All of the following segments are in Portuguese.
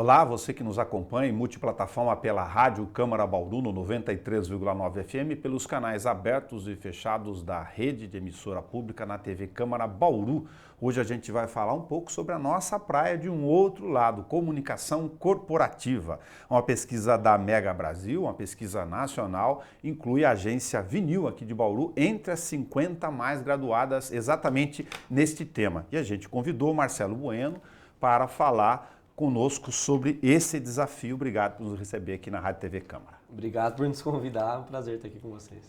Olá, você que nos acompanha em multiplataforma pela Rádio Câmara Bauru no 93,9 FM, pelos canais abertos e fechados da rede de emissora pública na TV Câmara Bauru. Hoje a gente vai falar um pouco sobre a nossa praia de um outro lado, comunicação corporativa. Uma pesquisa da Mega Brasil, uma pesquisa nacional, inclui a agência Vinil aqui de Bauru entre as 50 mais graduadas exatamente neste tema. E a gente convidou o Marcelo Bueno para falar conosco sobre esse desafio. Obrigado por nos receber aqui na Rádio TV Câmara. Obrigado por nos convidar, é um prazer estar aqui com vocês.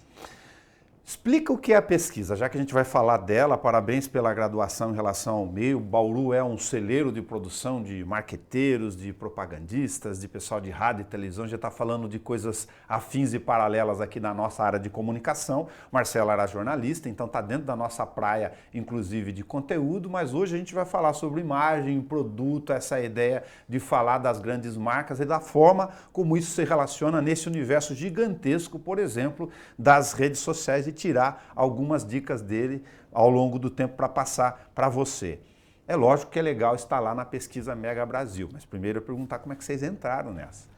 Explica o que é a pesquisa, já que a gente vai falar dela. Parabéns pela graduação em relação ao meio. Bauru é um celeiro de produção de marqueteiros, de propagandistas, de pessoal de rádio e televisão. Já está falando de coisas afins e paralelas aqui na nossa área de comunicação. Marcelo era jornalista, então está dentro da nossa praia, inclusive de conteúdo, mas hoje a gente vai falar sobre imagem, produto, essa ideia de falar das grandes marcas e da forma como isso se relaciona nesse universo gigantesco, por exemplo, das redes sociais, e tirar algumas dicas dele ao longo do tempo para passar para você. É lógico que é legal estar lá na pesquisa Mega Brasil, mas primeiro eu perguntar como é que vocês entraram nessa.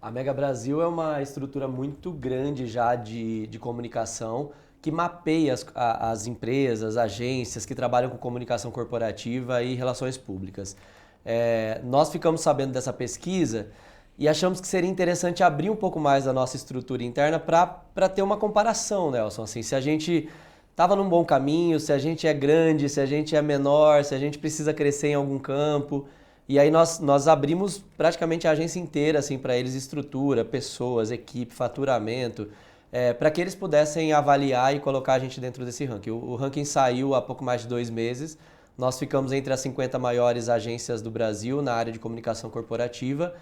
A Mega Brasil é uma estrutura muito grande já de comunicação que mapeia as empresas, agências que trabalham com comunicação corporativa e relações públicas. Nós ficamos sabendo dessa pesquisa e achamos que seria interessante abrir um pouco mais a nossa estrutura interna para ter uma comparação, Nelson. Assim, se a gente estava num bom caminho, se a gente é grande, se a gente é menor, se a gente precisa crescer em algum campo. E aí nós abrimos praticamente a agência inteira assim, para eles, estrutura, pessoas, equipe, faturamento, para que eles pudessem avaliar e colocar a gente dentro desse ranking. O ranking saiu há pouco mais de 2 meses. Nós ficamos entre as 50 maiores agências do Brasil na área de comunicação corporativa.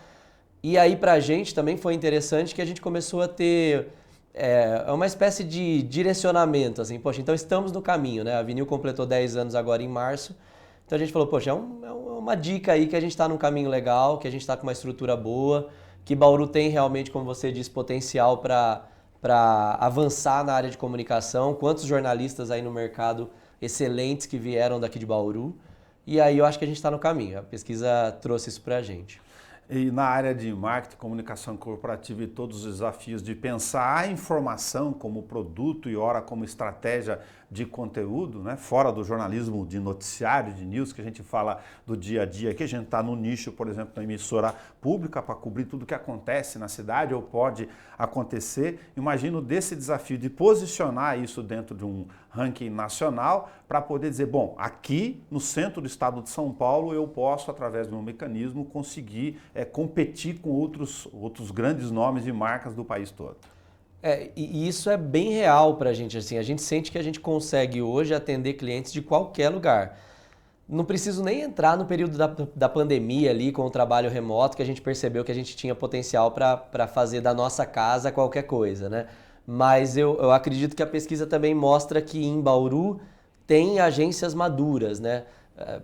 E aí pra gente também foi interessante que a gente começou a ter uma espécie de direcionamento, assim, poxa, então estamos no caminho, né? A Vinil completou 10 anos agora em março, então a gente falou, poxa, é uma dica aí que a gente está num caminho legal, que a gente está com uma estrutura boa, que Bauru tem realmente, como você disse, potencial para avançar na área de comunicação, quantos jornalistas aí no mercado excelentes que vieram daqui de Bauru, e aí eu acho que a gente está no caminho, a pesquisa trouxe isso pra gente. E na área de marketing, comunicação corporativa e todos os desafios de pensar a informação como produto e ora como estratégia de conteúdo, né? Fora do jornalismo de noticiário, de news, que a gente fala do dia a dia, que a gente está no nicho, por exemplo, da emissora pública para cobrir tudo o que acontece na cidade ou pode acontecer. Imagino desse desafio de posicionar isso dentro de um ranking nacional para poder dizer, bom, aqui no centro do estado de São Paulo eu posso, através de um mecanismo, conseguir competir com outros grandes nomes e marcas do país todo. E isso é bem real para a gente, assim, a gente sente que a gente consegue hoje atender clientes de qualquer lugar. Não preciso nem entrar no período da pandemia ali com o trabalho remoto, que a gente percebeu que a gente tinha potencial para fazer da nossa casa qualquer coisa, né? Mas eu acredito que a pesquisa também mostra que em Bauru tem agências maduras, né?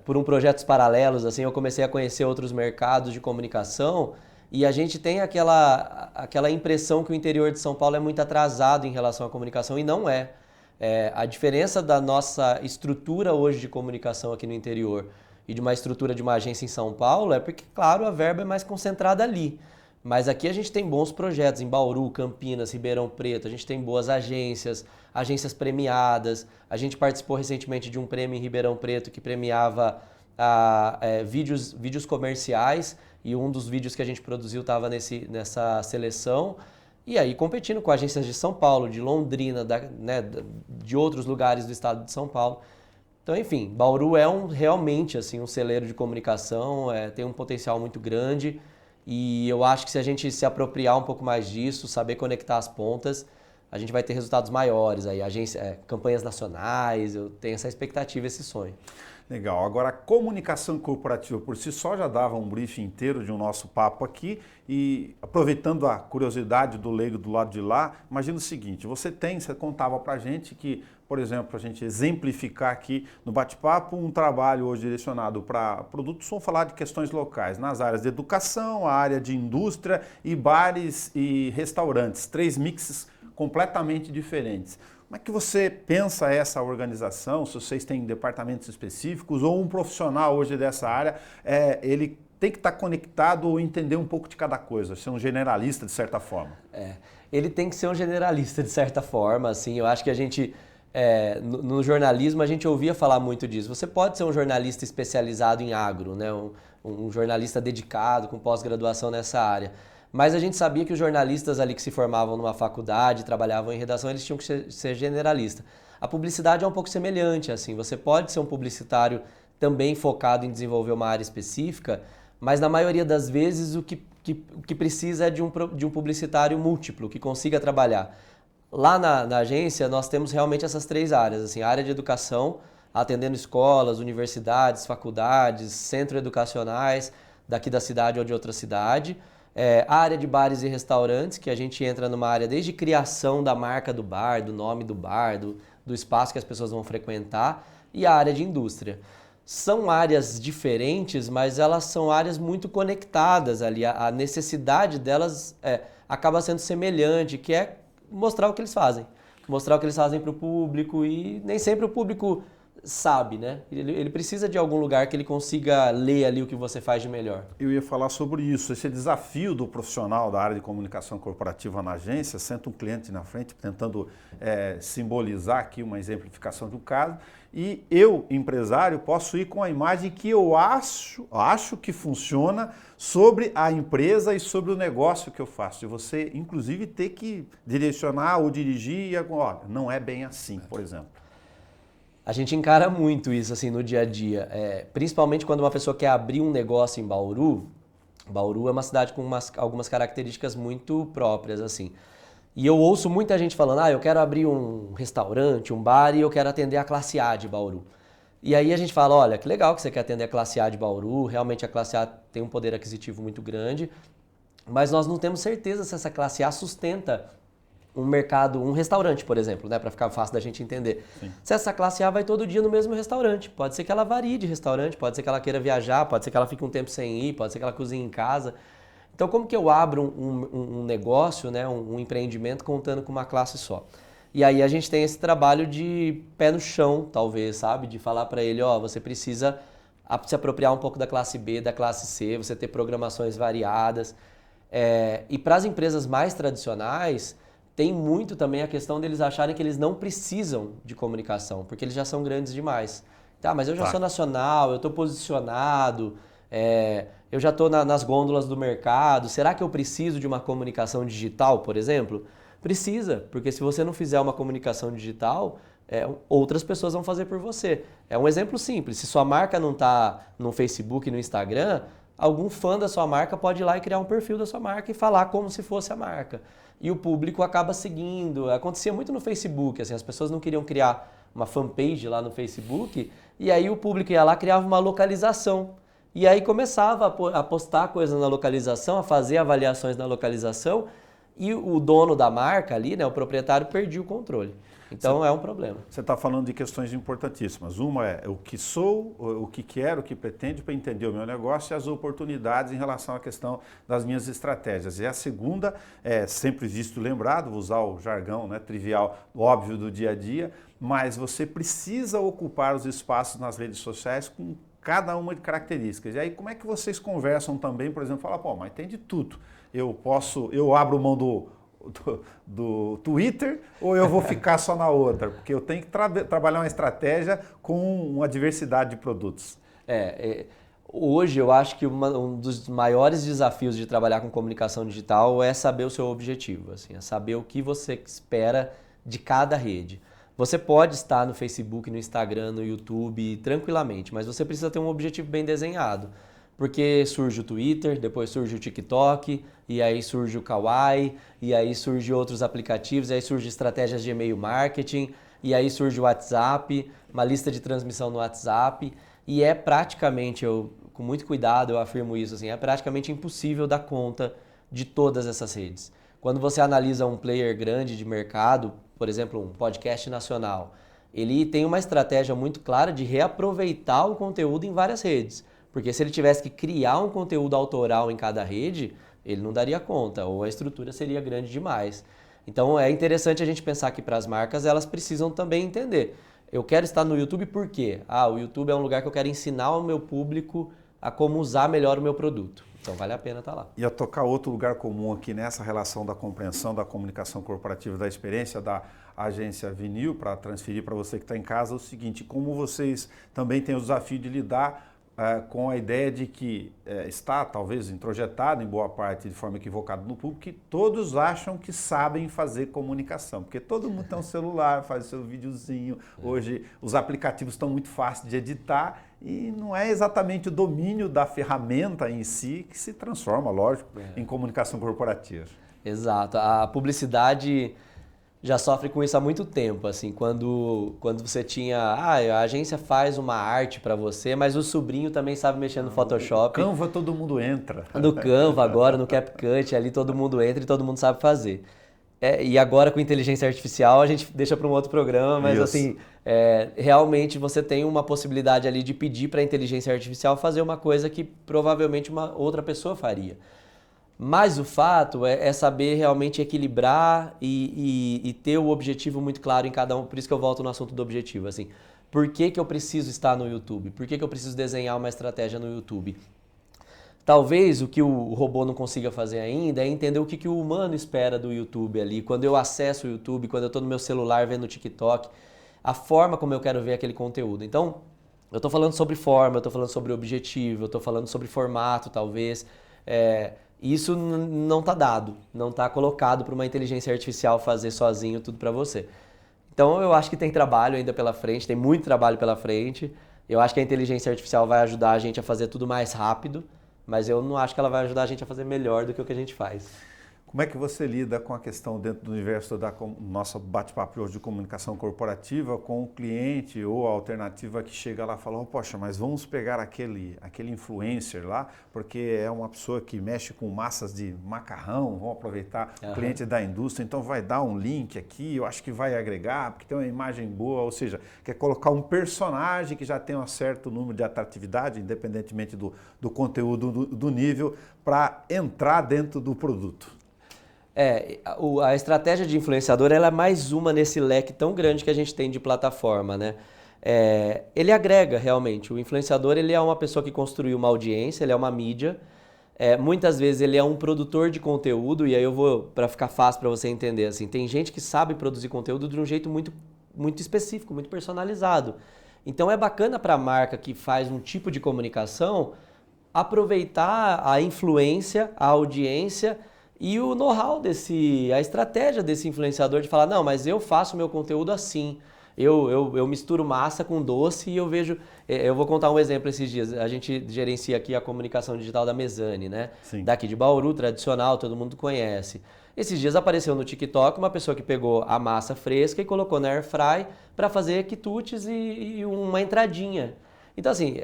Por projetos paralelos, assim, eu comecei a conhecer outros mercados de comunicação e a gente tem aquela impressão que o interior de São Paulo é muito atrasado em relação à comunicação e não é. A diferença da nossa estrutura hoje de comunicação aqui no interior e de uma estrutura de uma agência em São Paulo é porque, claro, a verba é mais concentrada ali. Mas aqui a gente tem bons projetos em Bauru, Campinas, Ribeirão Preto, a gente tem boas agências premiadas. A gente participou recentemente de um prêmio em Ribeirão Preto que premiava vídeos comerciais e um dos vídeos que a gente produziu estava nessa seleção. E aí competindo com agências de São Paulo, de Londrina, de outros lugares do estado de São Paulo. Então, enfim, Bauru é realmente assim, um celeiro de comunicação, tem um potencial muito grande. E eu acho que se a gente se apropriar um pouco mais disso, saber conectar as pontas, a gente vai ter resultados maiores, aí, campanhas nacionais, eu tenho essa expectativa, esse sonho. Legal. Agora, a comunicação corporativa por si só já dava um briefing inteiro de um nosso papo aqui e aproveitando a curiosidade do leigo do lado de lá, imagina o seguinte, você contava pra gente que, por exemplo, para a gente exemplificar aqui no bate-papo, um trabalho hoje direcionado para produtos, vamos falar de questões locais, nas áreas de educação, a área de indústria e bares e restaurantes, 3 mixes completamente diferentes. Como é que você pensa essa organização, se vocês têm departamentos específicos ou um profissional hoje dessa área, ele tem que estar conectado ou entender um pouco de cada coisa, ser um generalista de certa forma? Ele tem que ser um generalista de certa forma, assim, eu acho que a gente, no jornalismo a gente ouvia falar muito disso. Você pode ser um jornalista especializado em agro, né? Um jornalista dedicado, com pós-graduação nessa área. Mas a gente sabia que os jornalistas ali que se formavam numa faculdade, trabalhavam em redação, eles tinham que ser generalistas. A publicidade é um pouco semelhante, assim, você pode ser um publicitário também focado em desenvolver uma área específica, mas na maioria das vezes o que precisa é de um publicitário múltiplo, que consiga trabalhar. Lá na agência nós temos realmente essas 3 áreas, assim, a área de educação, atendendo escolas, universidades, faculdades, centros educacionais, daqui da cidade ou de outra cidade. A área de bares e restaurantes, que a gente entra numa área desde criação da marca do bar, do nome do bar, do espaço que as pessoas vão frequentar, e a área de indústria. São áreas diferentes, mas elas são áreas muito conectadas ali. A necessidade delas acaba sendo semelhante, que é mostrar o que eles fazem. Mostrar o que eles fazem para o público e nem sempre o público sabe, né? Ele precisa de algum lugar que ele consiga ler ali o que você faz de melhor. Eu ia falar sobre isso, esse desafio do profissional da área de comunicação corporativa na agência, senta um cliente na frente tentando simbolizar aqui uma exemplificação do caso, e eu, empresário, posso ir com a imagem que eu acho que funciona sobre a empresa e sobre o negócio que eu faço. E você, inclusive, ter que direcionar ou dirigir, olha, não é bem assim, por exemplo. A gente encara muito isso assim no dia a dia, principalmente quando uma pessoa quer abrir um negócio em Bauru. Bauru é uma cidade com algumas características muito próprias, assim. E eu ouço muita gente falando, eu quero abrir um restaurante, um bar e eu quero atender a classe A de Bauru. E aí a gente fala, olha, que legal que você quer atender a classe A de Bauru, realmente a classe A tem um poder aquisitivo muito grande, mas nós não temos certeza se essa classe A sustenta um mercado, um restaurante, por exemplo, né, para ficar fácil da gente entender. Sim. Se essa classe A vai todo dia no mesmo restaurante, pode ser que ela varie de restaurante, pode ser que ela queira viajar, pode ser que ela fique um tempo sem ir, pode ser que ela cozinhe em casa. Então, como que eu abro um negócio, né, um empreendimento contando com uma classe só? E aí a gente tem esse trabalho de pé no chão, talvez, sabe? De falar para ele, você precisa se apropriar um pouco da classe B, da classe C, você ter programações variadas. E para as empresas mais tradicionais, tem muito também a questão deles acharem que eles não precisam de comunicação, porque eles já são grandes demais. Tá, mas eu já sou nacional, eu estou posicionado, eu já estou nas gôndolas do mercado. Será que eu preciso de uma comunicação digital, por exemplo? Precisa, porque se você não fizer uma comunicação digital, outras pessoas vão fazer por você. É um exemplo simples, se sua marca não está no Facebook e no Instagram, algum fã da sua marca pode ir lá e criar um perfil da sua marca e falar como se fosse a marca. E o público acaba seguindo. Acontecia muito no Facebook, assim, as pessoas não queriam criar uma fanpage lá no Facebook, e aí o público ia lá e criava uma localização. E aí começava a postar coisas na localização, a fazer avaliações na localização, e o dono da marca ali, né, o proprietário, perdia o controle. Então é um problema. Você está falando de questões importantíssimas. Uma é o que sou, o que quero, o que pretendo para entender o meu negócio e as oportunidades em relação à questão das minhas estratégias. E a segunda é sempre visto e lembrado, vou usar o jargão, né, trivial, óbvio do dia a dia, mas você precisa ocupar os espaços nas redes sociais com cada uma de características. E aí como é que vocês conversam também, por exemplo, fala, mas tem de tudo. Eu abro mão do Twitter ou eu vou ficar só na outra? Porque eu tenho que trabalhar uma estratégia com uma diversidade de produtos. Hoje eu acho que um dos maiores desafios de trabalhar com comunicação digital é saber o seu objetivo, assim, é saber o que você espera de cada rede. Você pode estar no Facebook, no Instagram, no YouTube tranquilamente, mas você precisa ter um objetivo bem desenhado. Porque surge o Twitter, depois surge o TikTok, e aí surge o Kawaii, e aí surge outros aplicativos, e aí surge estratégias de e-mail marketing, e aí surge o WhatsApp, uma lista de transmissão no WhatsApp, e é praticamente, com muito cuidado eu afirmo isso, assim, é praticamente impossível dar conta de todas essas redes. Quando você analisa um player grande de mercado, por exemplo, um podcast nacional, ele tem uma estratégia muito clara de reaproveitar o conteúdo em várias redes. Porque se ele tivesse que criar um conteúdo autoral em cada rede, ele não daria conta, ou a estrutura seria grande demais. Então é interessante a gente pensar que para as marcas elas precisam também entender. Eu quero estar no YouTube por quê? O YouTube é um lugar que eu quero ensinar ao meu público a como usar melhor o meu produto. Então vale a pena estar lá. E a tocar outro lugar comum aqui nessa relação da compreensão da comunicação corporativa, da experiência da agência Vinil, para transferir para você que está em casa, é o seguinte: como vocês também têm o desafio de lidar com a ideia de que está talvez introjetado em boa parte de forma equivocada no público, que todos acham que sabem fazer comunicação, porque todo mundo tem um celular, faz o seu videozinho, hoje os aplicativos estão muito fáceis de editar e não é exatamente o domínio da ferramenta em si que se transforma, lógico, em comunicação corporativa. Exato, a publicidade já sofre com isso há muito tempo, assim, quando você tinha, a agência faz uma arte para você, mas o sobrinho também sabe mexer no Photoshop. No Canva todo mundo entra. No Canva agora, no CapCut, ali todo mundo entra e todo mundo sabe fazer. E agora com inteligência artificial a gente deixa para um outro programa, mas Isso. assim, realmente você tem uma possibilidade ali de pedir para a inteligência artificial fazer uma coisa que provavelmente uma outra pessoa faria. Mas o fato é saber realmente equilibrar e ter o objetivo muito claro em cada um. Por isso que eu volto no assunto do objetivo. Assim, por que eu preciso estar no YouTube? Por que eu preciso desenhar uma estratégia no YouTube? Talvez o que o robô não consiga fazer ainda é entender o que o humano espera do YouTube ali. Quando eu acesso o YouTube, quando eu estou no meu celular vendo o TikTok, a forma como eu quero ver aquele conteúdo. Então, eu estou falando sobre forma, eu estou falando sobre objetivo, eu estou falando sobre formato, talvez. Isso não está dado, não está colocado para uma inteligência artificial fazer sozinho tudo para você. Então eu acho que tem trabalho ainda pela frente, tem muito trabalho pela frente. Eu acho que a inteligência artificial vai ajudar a gente a fazer tudo mais rápido, mas eu não acho que ela vai ajudar a gente a fazer melhor do que o que a gente faz. Como é que você lida com a questão dentro do universo da nossa bate-papo hoje de comunicação corporativa com o cliente ou a alternativa que chega lá e fala, poxa, mas vamos pegar aquele influencer lá, porque é uma pessoa que mexe com massas de macarrão, vamos aproveitar o cliente da indústria, então vai dar um link aqui, eu acho que vai agregar, porque tem uma imagem boa, ou seja, quer colocar um personagem que já tem um certo número de atratividade, independentemente do conteúdo, do nível, para entrar dentro do produto. A estratégia de influenciador ela é mais uma nesse leque tão grande que a gente tem de plataforma, né? Ele agrega realmente. O influenciador ele é uma pessoa que construiu uma audiência, ele é uma mídia. Muitas vezes ele é um produtor de conteúdo, e aí eu vou, para ficar fácil para você entender, assim, tem gente que sabe produzir conteúdo de um jeito muito, muito específico, muito personalizado. Então é bacana para a marca que faz um tipo de comunicação aproveitar a influência, a audiência e o know-how a estratégia desse influenciador de falar, não, mas eu faço meu conteúdo assim, eu misturo massa com doce e eu vejo... Eu vou contar um exemplo esses dias, a gente gerencia aqui a comunicação digital da Mezani, né? Sim. Daqui de Bauru, tradicional, todo mundo conhece. Esses dias apareceu no TikTok uma pessoa que pegou a massa fresca e colocou na air fry para fazer quitutes e uma entradinha. Então assim,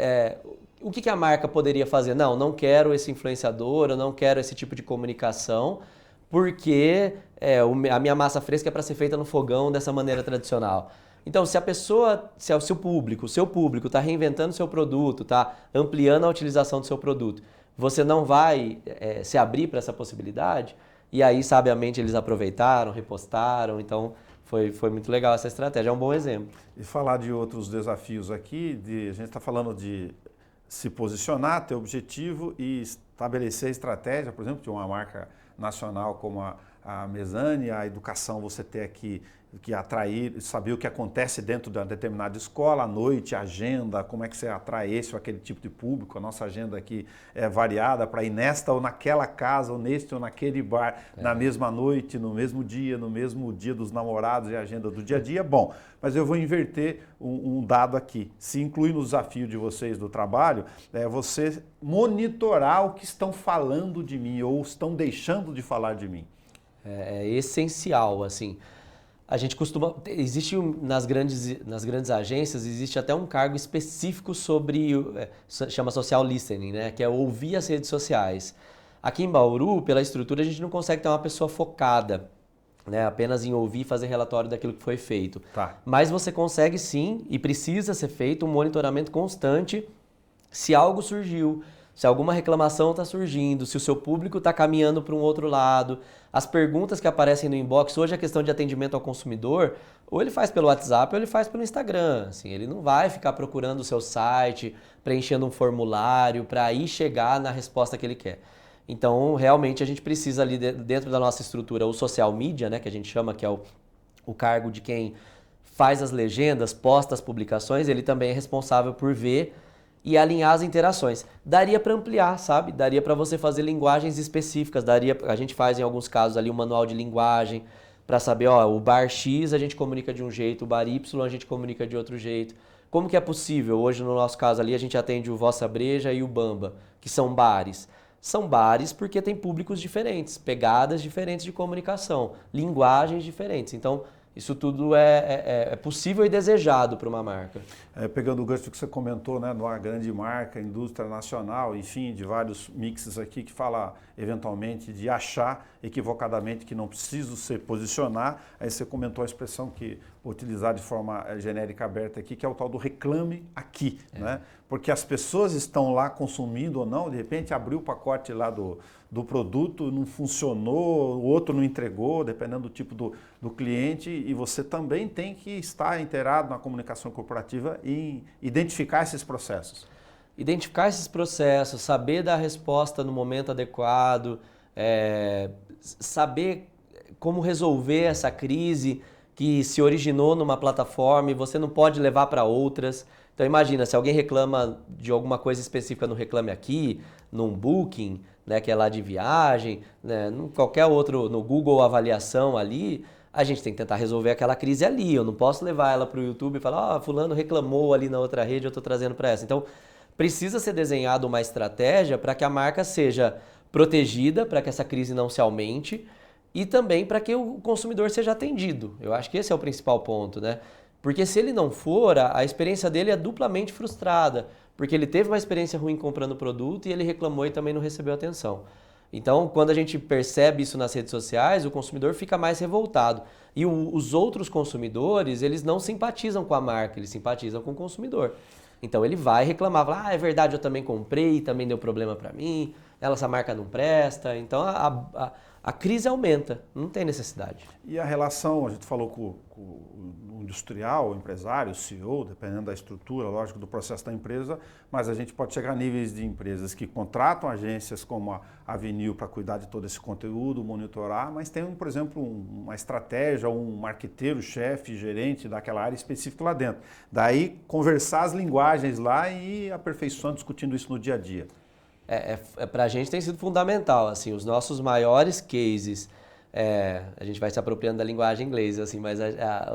o que a marca poderia fazer? Não quero esse influenciador, eu não quero esse tipo de comunicação, porque a minha massa fresca é para ser feita no fogão dessa maneira tradicional. Então, se o seu público está reinventando o seu produto, está ampliando a utilização do seu produto, você não vai se abrir para essa possibilidade? E aí, sabiamente, eles aproveitaram, repostaram, então... Foi muito legal essa estratégia, é um bom exemplo. E falar de outros desafios aqui, a gente está falando de se posicionar, ter objetivo e estabelecer a estratégia, por exemplo, de uma marca nacional como a Mezani, a educação, você ter que atrair, saber o que acontece dentro de uma determinada escola, à noite, a agenda, como é que você atrai esse ou aquele tipo de público. A nossa agenda aqui é variada para ir nesta ou naquela casa, ou neste ou naquele bar, na mesma noite, no mesmo dia dos namorados e a agenda do dia a dia. Bom, mas eu vou inverter um dado aqui. Se incluir no desafio de vocês do trabalho, você monitorar o que estão falando de mim ou estão deixando de falar de mim. É essencial, assim. A gente costuma... Existe nas grandes agências, existe até um cargo específico sobre... chama social listening, né? Que é ouvir as redes sociais. Aqui em Bauru, pela estrutura, a gente não consegue ter uma pessoa focada, né? Apenas em ouvir e fazer relatório daquilo que foi feito. Tá. Mas você consegue sim, e precisa ser feito, um monitoramento constante se algo surgiu. se alguma reclamação está surgindo, se o seu público está caminhando para um outro lado. As perguntas que aparecem no inbox, hoje a questão de atendimento ao consumidor, ou ele faz pelo WhatsApp ou ele faz pelo Instagram. Assim, ele não vai ficar procurando o seu site, preenchendo um formulário para aí chegar na resposta que ele quer. Então, realmente, a gente precisa ali dentro da nossa estrutura, o social media, né, que a gente chama, que é o cargo de quem faz as legendas, posta as publicações, ele também é responsável por ver e alinhar as interações. Daria para ampliar, sabe? Daria para você fazer linguagens específicas, a gente faz em alguns casos ali um manual de linguagem para saber, ó, o bar X a gente comunica de um jeito, o bar Y a gente comunica de outro jeito. Como que é possível? Hoje no nosso caso ali a gente atende o Vossa Breja e o Bamba, que são bares. São bares porque tem públicos diferentes, pegadas diferentes de comunicação, linguagens diferentes. Então, isso tudo é possível e desejado para uma marca. Pegando o gancho que você comentou, né, de uma grande marca, indústria nacional, enfim, de vários mixes aqui que fala eventualmente de achar equivocadamente que não preciso se posicionar. Aí você comentou a expressão que vou utilizar de forma genérica aberta aqui, que é o tal do reclame aqui, né? Porque as pessoas estão lá consumindo ou não, de repente abriu o pacote lá do produto, não funcionou, o outro não entregou, dependendo do tipo do cliente, e você também tem que estar inteirado na comunicação corporativa e identificar esses processos. Identificar esses processos, saber dar a resposta no momento adequado, saber como resolver essa crise que se originou numa plataforma e você não pode levar para outras. Então imagina, se alguém reclama de alguma coisa específica no Reclame Aqui, num Booking, né, que é lá de viagem, né, qualquer outro, no Google Avaliação ali, a gente tem que tentar resolver aquela crise ali. Eu não posso levar ela para o YouTube e falar, fulano reclamou ali na outra rede, eu estou trazendo para essa. Então precisa ser desenhada uma estratégia para que a marca seja protegida, para que essa crise não se aumente e também para que o consumidor seja atendido. Eu acho que esse é o principal ponto, né? Porque se ele não for, a experiência dele é duplamente frustrada, porque ele teve uma experiência ruim comprando o produto e ele reclamou e também não recebeu atenção. Então, quando a gente percebe isso nas redes sociais, o consumidor fica mais revoltado. E os outros consumidores, eles não simpatizam com a marca, eles simpatizam com o consumidor. Então ele vai reclamar, falar, é verdade, eu também comprei, também deu problema para mim, essa marca não presta. Então a crise aumenta, não tem necessidade. E a relação, a gente falou com o industrial, o empresário, o CEO, dependendo da estrutura, lógico, do processo da empresa, mas a gente pode chegar a níveis de empresas que contratam agências como a Avenue para cuidar de todo esse conteúdo, monitorar, mas tem, por exemplo, uma estratégia, um marqueteiro, chefe, gerente daquela área específica lá dentro. Daí conversar as linguagens lá e ir aperfeiçoando, discutindo isso no dia a dia. Para a gente tem sido fundamental, assim, os nossos maiores cases, a gente vai se apropriando da linguagem inglesa, assim, mas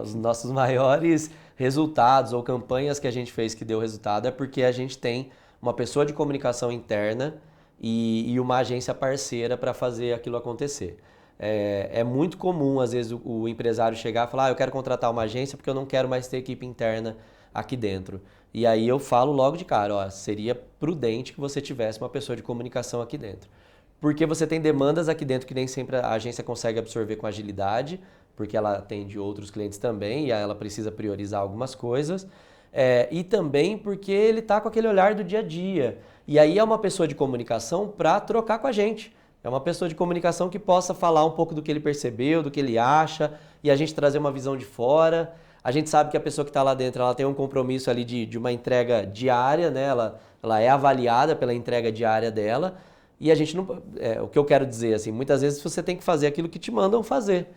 os nossos maiores resultados ou campanhas que a gente fez que deu resultado é porque a gente tem uma pessoa de comunicação interna e uma agência parceira para fazer aquilo acontecer. É muito comum, às vezes, o empresário chegar e falar, eu quero contratar uma agência porque eu não quero mais ter equipe interna aqui dentro. E aí eu falo logo de cara, ó, seria prudente que você tivesse uma pessoa de comunicação aqui dentro. Porque você tem demandas aqui dentro que nem sempre a agência consegue absorver com agilidade, porque ela atende outros clientes também e aí ela precisa priorizar algumas coisas. E também porque ele está com aquele olhar do dia a dia. E aí é uma pessoa de comunicação para trocar com a gente. É uma pessoa de comunicação que possa falar um pouco do que ele percebeu, do que ele acha, e a gente trazer uma visão de fora. A gente sabe que a pessoa que está lá dentro, ela tem um compromisso ali de uma entrega diária, né? Ela é avaliada pela entrega diária dela. E a gente não... o que eu quero dizer, assim, muitas vezes você tem que fazer aquilo que te mandam fazer.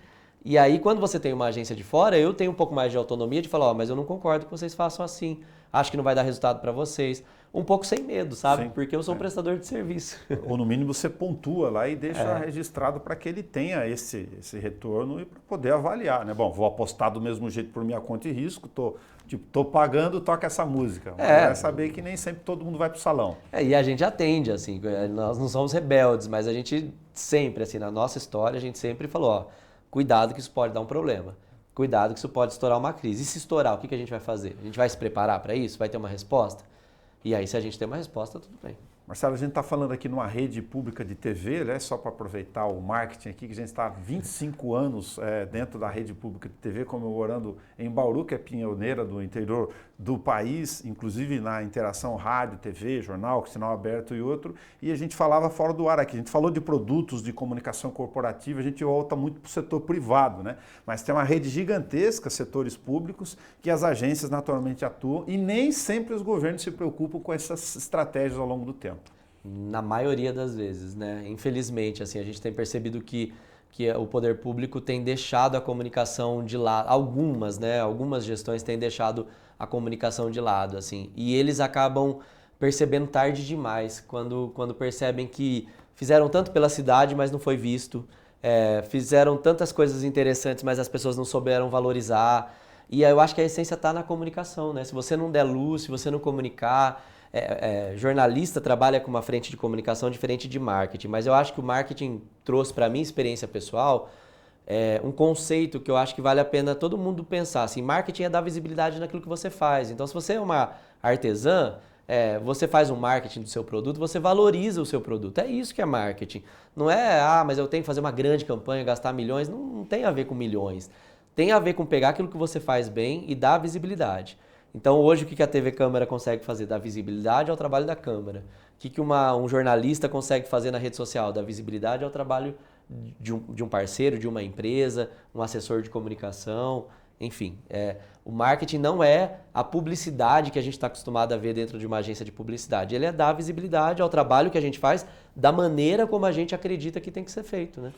E aí, quando você tem uma agência de fora, eu tenho um pouco mais de autonomia de falar, mas eu não concordo que vocês façam assim. Acho que não vai dar resultado para vocês. Um pouco sem medo, sabe? Sim, porque eu sou um prestador de serviço. Ou no mínimo você pontua lá e deixa registrado para que ele tenha esse retorno e para poder avaliar, né? Bom, vou apostar do mesmo jeito por minha conta e risco, tô pagando, toca essa música. Mas vai saber que nem sempre todo mundo vai para o salão. E a gente atende, assim, nós não somos rebeldes, mas a gente sempre, assim, na nossa história, a gente sempre falou, ó, cuidado que isso pode dar um problema. Cuidado que isso pode estourar uma crise. E se estourar, o que a gente vai fazer? A gente vai se preparar para isso? Vai ter uma resposta? E aí, se a gente tem uma resposta, tudo bem. Marcelo, a gente está falando aqui numa rede pública de TV, né? Só para aproveitar o marketing aqui, que a gente está há 25 anos dentro da rede pública de TV, comemorando em Bauru, que é pioneira do interior do país, inclusive na interação rádio, TV, jornal, sinal aberto e outro, e a gente falava fora do ar aqui. A gente falou de produtos de comunicação corporativa, a gente volta muito para o setor privado, né? Mas tem uma rede gigantesca, setores públicos, que as agências naturalmente atuam e nem sempre os governos se preocupam com essas estratégias ao longo do tempo. Na maioria das vezes, né? Infelizmente, assim, a gente tem percebido que o poder público tem deixado a comunicação de lado. Algumas gestões têm deixado a comunicação de lado, assim. E eles acabam percebendo tarde demais, quando percebem que fizeram tanto pela cidade, mas não foi visto. Fizeram tantas coisas interessantes, mas as pessoas não souberam valorizar. E eu acho que a essência está na comunicação, né? Se você não der luz, se você não comunicar... jornalista trabalha com uma frente de comunicação diferente de marketing, mas eu acho que o marketing trouxe para mim, experiência pessoal, um conceito que eu acho que vale a pena todo mundo pensar. Assim, marketing é dar visibilidade naquilo que você faz. Então, se você é uma artesã, você faz um marketing do seu produto, você valoriza o seu produto. É isso que é marketing. Não é, mas eu tenho que fazer uma grande campanha, gastar milhões. Não tem a ver com milhões. Tem a ver com pegar aquilo que você faz bem e dar visibilidade. Então, hoje, o que a TV Câmara consegue fazer? Dar visibilidade ao trabalho da Câmara. O que um jornalista consegue fazer na rede social? Dar visibilidade ao trabalho de um parceiro, de uma empresa, um assessor de comunicação, enfim. O marketing não é a publicidade que a gente está acostumado a ver dentro de uma agência de publicidade. Ele é dar visibilidade ao trabalho que a gente faz da maneira como a gente acredita que tem que ser feito, né?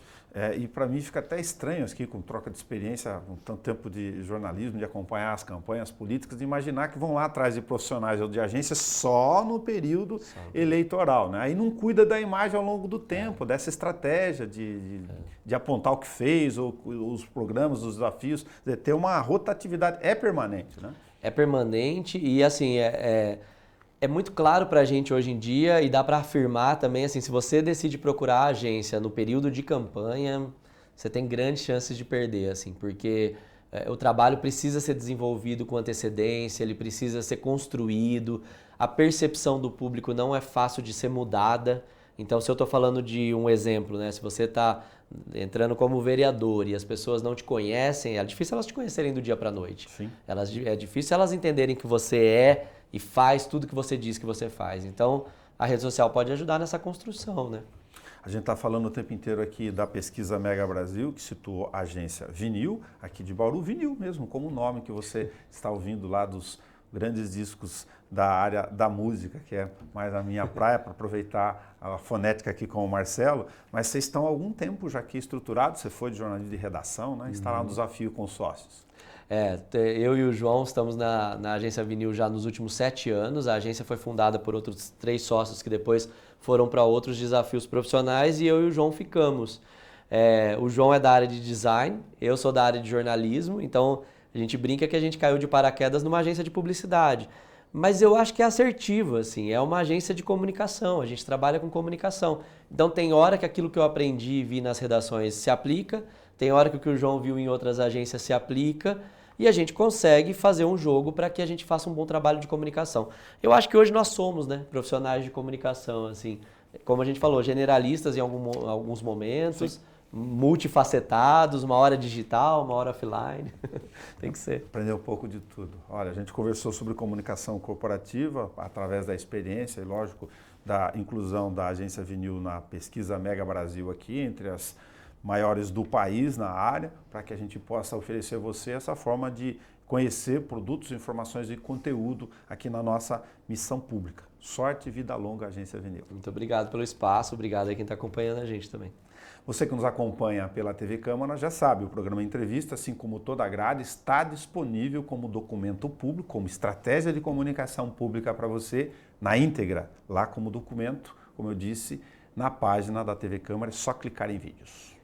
E para mim fica até estranho aqui, com troca de experiência, com tanto tempo de jornalismo, de acompanhar as campanhas políticas, de imaginar que vão lá atrás de profissionais ou de agências só no período eleitoral, né? Aí não cuida da imagem ao longo do tempo, dessa estratégia de apontar o que fez, ou os programas, os desafios, ter uma rotatividade, é permanente, né? É permanente e assim, é muito claro para a gente hoje em dia e dá para afirmar também, assim, se você decide procurar a agência no período de campanha, você tem grandes chances de perder, assim, porque o trabalho precisa ser desenvolvido com antecedência, ele precisa ser construído, a percepção do público não é fácil de ser mudada. Então, se eu estou falando de um exemplo, né, se você está entrando como vereador e as pessoas não te conhecem, é difícil elas te conhecerem do dia para a noite. Sim. É difícil elas entenderem que você é e faz tudo que você diz que você faz. Então, a rede social pode ajudar nessa construção, né? A gente está falando o tempo inteiro aqui da pesquisa Mega Brasil, que situou a agência Vinil, aqui de Bauru, Vinil mesmo, como o nome que você está ouvindo lá dos grandes discos da área da música, que é mais a minha praia, para aproveitar a fonética aqui com o Marcelo. Mas vocês estão há algum tempo já aqui estruturados, você foi de jornalismo de redação, né? Está lá no desafio com sócios. Eu e o João estamos na agência Vinil já nos últimos 7 anos. A agência foi fundada por outros 3 sócios que depois foram para outros desafios profissionais e eu e o João ficamos. O João é da área de design, eu sou da área de jornalismo, então a gente brinca que a gente caiu de paraquedas numa agência de publicidade. Mas eu acho que é assertivo, assim, é uma agência de comunicação, a gente trabalha com comunicação. Então tem hora que aquilo que eu aprendi e vi nas redações se aplica, tem hora que o João viu em outras agências se aplica, e a gente consegue fazer um jogo para que a gente faça um bom trabalho de comunicação. Eu acho que hoje nós somos, né, profissionais de comunicação, assim, como a gente falou, generalistas em alguns momentos, sim, multifacetados, uma hora digital, uma hora offline, tem que ser. Aprender um pouco de tudo. Olha, a gente conversou sobre comunicação corporativa através da experiência e, lógico, da inclusão da agência Vinil na pesquisa Mega Brasil aqui, entre as maiores do país na área, para que a gente possa oferecer a você essa forma de conhecer produtos, informações e conteúdo aqui na nossa missão pública. Sorte e vida longa, Agência Vinil. Muito obrigado pelo espaço, obrigado a quem está acompanhando a gente também. Você que nos acompanha pela TV Câmara já sabe, o programa Entrevista, assim como toda a grade, está disponível como documento público, como estratégia de comunicação pública para você, na íntegra, lá como documento, como eu disse, na página da TV Câmara, é só clicar em vídeos.